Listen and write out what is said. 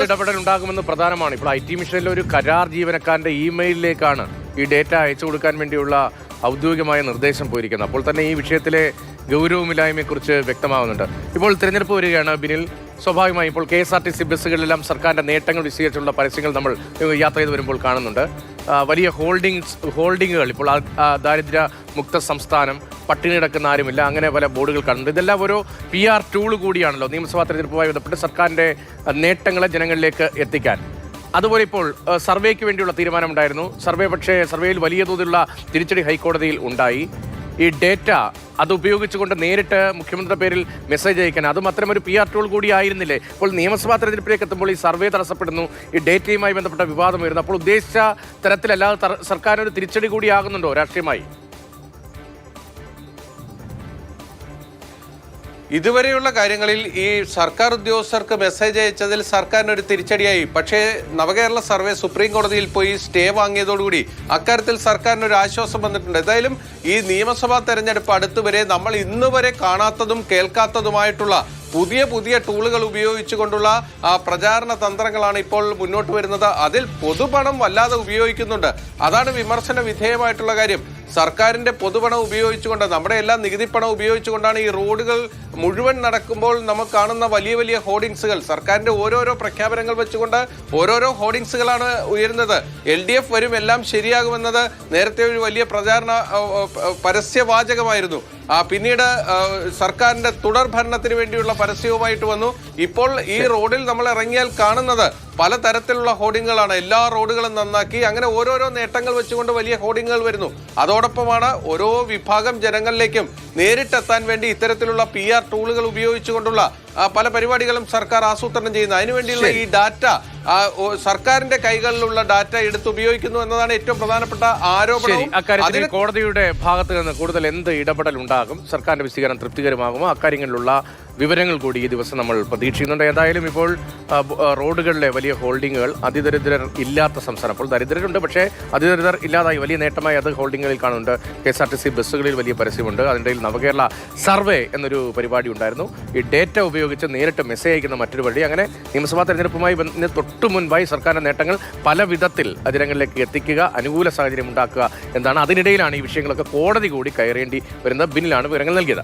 ഇടപെടൽ ഉണ്ടാകുമെന്ന് പ്രധാനമാണ്. ഇപ്പോൾ IT മിഷനിലെ ഒരു കരാർ ജീവനക്കാരന്റെ ഇമെയിലിലേക്കാണ് ഈ ഡേറ്റ അയച്ചു കൊടുക്കാൻ വേണ്ടിയുള്ള ഔദ്യോഗികമായ നിർദ്ദേശം പോയിരിക്കുന്നത്. അപ്പോൾ തന്നെ ഈ വിഷയത്തിലെ ഗൗരവമില്ലായ്മയെക്കുറിച്ച് വ്യക്തമാകുന്നുണ്ട്. ഇപ്പോൾ തിരഞ്ഞെടുപ്പ് വരികയാണ് ബിനിൽ. സ്വാഭാവികമായി ഇപ്പോൾ KSRTC ബസ്സുകളിലെല്ലാം സർക്കാരിൻ്റെ നേട്ടങ്ങൾ വിശദീകരിച്ചുള്ള പരസ്യങ്ങൾ നമ്മൾ യാത്ര ചെയ്ത് വരുമ്പോൾ കാണുന്നുണ്ട്. വലിയ ഹോൾഡിങ്ങുകൾ ഇപ്പോൾ ദാരിദ്ര്യ മുക്ത സംസ്ഥാനം, പട്ടിണി കിടക്കുന്ന ആരുമില്ല, അങ്ങനെ പല ബോർഡുകൾ കാണുന്നുണ്ട്. ഇതെല്ലാം ഒരു PR ടൂൾ കൂടിയാണല്ലോ നിയമസഭാ തെരഞ്ഞെടുപ്പുമായി ബന്ധപ്പെട്ട് സർക്കാരിൻ്റെ നേട്ടങ്ങളെ ജനങ്ങളിലേക്ക് എത്തിക്കാൻ. അതുപോലെ ഇപ്പോൾ സർവേക്ക് വേണ്ടിയുള്ള തീരുമാനമുണ്ടായിരുന്നു. സർവേയിൽ വലിയ തോതിലുള്ള തിരിച്ചടി ഹൈക്കോടതിയിൽ ഉണ്ടായി. ഈ ഡേറ്റ അത് ഉപയോഗിച്ചുകൊണ്ട് നേരിട്ട് മുഖ്യമന്ത്രിയുടെ പേരിൽ മെസ്സേജ് അയക്കാൻ, അതും അത്തരമൊരു PR ടൂൾ കൂടി ആയിരുന്നില്ലേ? ഇപ്പോൾ നിയമസഭാ തെരഞ്ഞെടുപ്പിലേക്ക് എത്തുമ്പോൾ ഈ സർവേ തടസ്സപ്പെടുന്നു, ഈ ഡേറ്റയുമായി ബന്ധപ്പെട്ട വിവാദം വരുന്നു. അപ്പോൾ ഉദ്ദേശിച്ച തരത്തിലല്ലാതെ സർക്കാരിനൊരു തിരിച്ചടി കൂടിയാകുന്നുണ്ടോ രാഷ്ട്രീയമായി? ഇതുവരെയുള്ള കാര്യങ്ങളിൽ ഈ സർക്കാർ ഉദ്യോഗസ്ഥർക്ക് മെസ്സേജ് അയച്ചതിൽ സർക്കാരിനൊരു തിരിച്ചടിയായി. പക്ഷേ നവകേരള സർവേ സുപ്രീം കോടതിയിൽ പോയി സ്റ്റേ വാങ്ങിയതോടുകൂടി അക്കാര്യത്തിൽ സർക്കാരിനൊരു ആശ്വാസം വന്നിട്ടുണ്ട്. എന്തായാലും ഈ നിയമസഭാ തെരഞ്ഞെടുപ്പ് അടുത്തുവരെ നമ്മൾ ഇന്നുവരെ കാണാത്തതും കേൾക്കാത്തതുമായിട്ടുള്ള പുതിയ ടൂളുകൾ ഉപയോഗിച്ചുകൊണ്ടുള്ള പ്രചാരണ തന്ത്രങ്ങളാണ് ഇപ്പോൾ മുന്നോട്ട് വരുന്നത്. അതിൽ പൊതുപണം വല്ലാതെ ഉപയോഗിക്കുന്നുണ്ട്. അതാണ് വിമർശന വിധേയമായിട്ടുള്ള കാര്യം. സർക്കാരിന്റെ പൊതുപണം ഉപയോഗിച്ചുകൊണ്ട്, നമ്മുടെ എല്ലാ നികുതി പണം ഉപയോഗിച്ചുകൊണ്ടാണ് ഈ റോഡുകൾ മുഴുവൻ നടക്കുമ്പോൾ നമുക്ക് കാണുന്ന വലിയ ഹോർഡിങ്സുകൾ, സർക്കാരിന്റെ ഓരോരോ പ്രഖ്യാപനങ്ങൾ വെച്ചുകൊണ്ട് ഓരോരോ ഹോർഡിങ്സുകളാണ് ഉയരുന്നത്. LDF വരും, എല്ലാം ശരിയാകുമെന്നത് നേരത്തെ ഒരു വലിയ പ്രചാരണ പരസ്യവാചകമായിരുന്നു. പിന്നീട് സർക്കാരിന്റെ തുടർ ഭരണത്തിന് വേണ്ടിയുള്ള പരസ്യവുമായിട്ട് വന്നു. ഇപ്പോൾ ഈ റോഡിൽ നമ്മൾ ഇറങ്ങിയാൽ കാണുന്നത് പലതരത്തിലുള്ള ഹോർഡിങ്ങുകളാണ്. എല്ലാ റോഡുകളും നന്നാക്കി, അങ്ങനെ ഓരോരോ നേട്ടങ്ങൾ വെച്ചുകൊണ്ട് വലിയ ഹോർഡിങ്ങുകൾ വരുന്നു. അതോടൊപ്പമാണ് ഓരോ വിഭാഗം ജനങ്ങളിലേക്കും നേരിട്ടെത്താൻ വേണ്ടി ഇത്തരത്തിലുള്ള PR ടൂളുകൾ ഉപയോഗിച്ചുകൊണ്ടുള്ള പല പരിപാടികളും സർക്കാർ ആസൂത്രണം ചെയ്യുന്നത്. അതിനുവേണ്ടിയുള്ള ഈ ഡാറ്റ, സർക്കാരിന്റെ കൈകളിലുള്ള ഡാറ്റ എടുത്ത് ഉപയോഗിക്കുന്നു എന്നതാണ് ഏറ്റവും പ്രധാനപ്പെട്ട ആരോപണം. അക്കാര്യത്തിൽ കോടതിയുടെ ഭാഗത്ത് നിന്ന് കൂടുതൽ എന്ത് ഇടപെടൽ ഉണ്ടാകും, സർക്കാരിന്റെ വിശദീകരണം തൃപ്തികരമാകുമോ, അക്കാര്യങ്ങളിലുള്ള വിവരങ്ങൾ കൂടി ഈ ദിവസം നമ്മൾ പ്രതീക്ഷിക്കുന്നുണ്ട്. ഏതായാലും ഇപ്പോൾ റോഡുകളിലെ വലിയ ഹോൾഡിങ്ങുകൾ അതിദരിദ്രർ ഇല്ലാത്ത സംസ്ഥാനം, അപ്പോൾ ദരിദ്രരുണ്ട്, പക്ഷേ അതിദരിദ്രർ ഇല്ലാതായി വലിയ നേട്ടമായി അത് ഹോൾഡിങ്ങുകളിൽ കാണുന്നുണ്ട്. KSRTC ബസ്സുകളിൽ വലിയ പരസ്യമുണ്ട്. അതിൻ്റെ നവകേരള സർവേ എന്നൊരു പരിപാടി ഉണ്ടായിരുന്നു. ഈ ഡേറ്റ ഉപയോഗിച്ച് നേരിട്ട് മെസ്സേജ് അയക്കുന്ന മറ്റൊരു വഴി. അങ്ങനെ നിയമസഭാ തെരഞ്ഞെടുപ്പുമായി തൊട്ടു മുൻപായി സർക്കാരിൻ്റെ നേട്ടങ്ങൾ പല വിധത്തിൽ ജനങ്ങളിലേക്ക് എത്തിക്കുക, അനുകൂല സാഹചര്യം ഉണ്ടാക്കുക എന്നാണ്. അതിനിടയിലാണ് ഈ വിഷയങ്ങളൊക്കെ കോടതി കൂടി കയറേണ്ടി വരുന്നത്. ബിന്നിലാണ് വിവരങ്ങൾ നൽകിയത്.